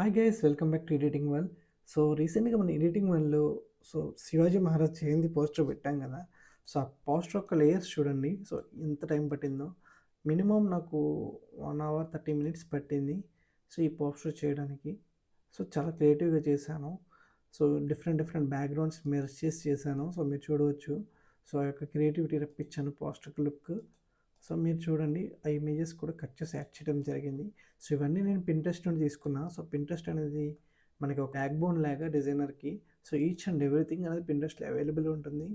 Hi guys, welcome back to editing world. So రీసెంట్గా మన editing వరల్డ్లో శివాజీ మహారాజ్ జయంతి పోస్టర్ పెట్టాం కదా. సో ఆ పోస్టర్ యొక్క లేయర్స్ చూడండి. సో ఎంత టైం పట్టిందో, మినిమం నాకు 1 hour 30 minutes పట్టింది. సో ఈ పోస్టర్ చేయడానికి సో చాలా క్రియేటివ్గా చేశాను. So different different backgrounds merge చేసి చేశాను. సో మీరు చూడవచ్చు. సో ఆ యొక్క క్రియేటివిటీ రప్పించాను పోస్టర్ లుక్. సో మీరు చూడండి, ఆ ఇమేజెస్ కూడా కట్ చేసి యాడ్ చేయడం జరిగింది. సో ఇవన్నీ నేను పింట్రెస్ట్ నుండి తీసుకున్నా. సో పింట్రెస్ట్ అనేది మనకి ఒక బ్యాక్ బోన్ లాగా డిజైనర్కి. సో ఈచ్ అండ్ ఎవ్రీథింగ్ అనేది పింట్రెస్ట్లో అవైలబుల్ ఉంటుంది.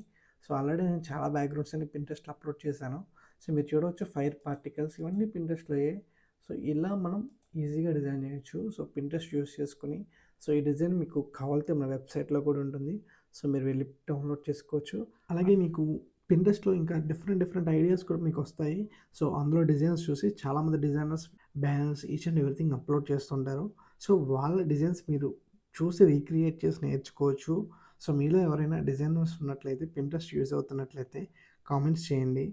సో ఆల్రెడీ నేను చాలా బ్యాక్గ్రౌండ్స్ అన్ని పింట్రెస్ట్లో అప్లోడ్ చేశాను. సో మీరు చూడవచ్చు, ఫైర్ పార్టికల్స్ ఇవన్నీ పింట్రెస్ట్లో అయ్యాయి. సో ఇలా మనం ఈజీగా డిజైన్ చేయొచ్చు. సో పింట్రెస్ట్ యూస్ చేసుకుని, సో ఈ డిజైన్ మీకు కావాలితే మన వెబ్సైట్లో కూడా ఉంటుంది. సో మీరు వెళ్ళి డౌన్లోడ్ చేసుకోవచ్చు. అలాగే మీకు పింట్రెస్ట్లో ఇంకా డిఫరెంట్ డిఫరెంట్ ఐడియాస్ కూడా మీకు వస్తాయి. సో అందులో డిజైన్స్ చూసి చాలామంది designers banners each and everything upload చేస్తుంటారు. సో వాళ్ళ డిజైన్స్ మీరు చూసి రీక్రియేట్ చేసి నేర్చుకోవచ్చు. సో మీలో ఎవరైనా డిజైనర్స్ ఉన్నట్లయితే, పింట్రెస్ట్ యూజ్ అవుతున్నట్లయితే కామెంట్స్ చేయండి.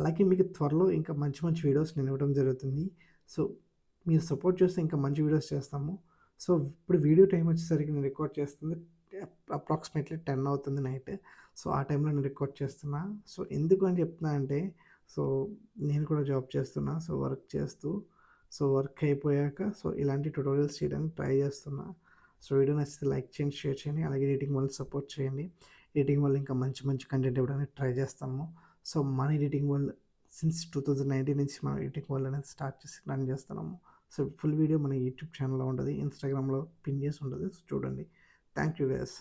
అలాగే మీకు త్వరలో ఇంకా మంచి మంచి వీడియోస్ నేను ఇవ్వడం జరుగుతుంది. సో మీరు సపోర్ట్ చేస్తే ఇంకా మంచి వీడియోస్ చేస్తాము. సో ఇప్పుడు వీడియో టైం వచ్చేసరికి నేను రికార్డ్ చేస్తుంది అప్రాక్సిమేట్లీ 10 అవుతుంది నైట్. సో ఆ టైంలో నేను రికార్డ్ చేస్తున్నా. సో ఎందుకు అని చెప్తున్నా అంటే, సో నేను కూడా జాబ్ చేస్తున్నా. సో వర్క్ చేస్తూ, సో వర్క్ అయిపోయాక సో ఇలాంటి ట్యుటోరియల్స్ చేయడానికి ట్రై చేస్తున్నా. సో వీడియో నచ్చితే లైక్ చేయండి, షేర్ చేయండి. అలాగే ఎడిటింగ్ వల్ల సపోర్ట్ చేయండి. ఎడిటింగ్ వల్ల ఇంకా మంచి మంచి కంటెంట్ ఇవ్వడానికి ట్రై చేస్తాము. సో మన ఎడిటింగ్ వల్ల సిన్స్ 2019 నుంచి మనం ఎడిటింగ్ వల్ల అనేది స్టార్ట్ చేసి రన్ చేస్తున్నాము. సో ఫుల్ వీడియో మన యూట్యూబ్ ఛానల్లో ఉంటుంది, ఇన్స్టాగ్రామ్లో పిన్ చేసి ఉంటుంది. సో చూడండి. Thank you guys.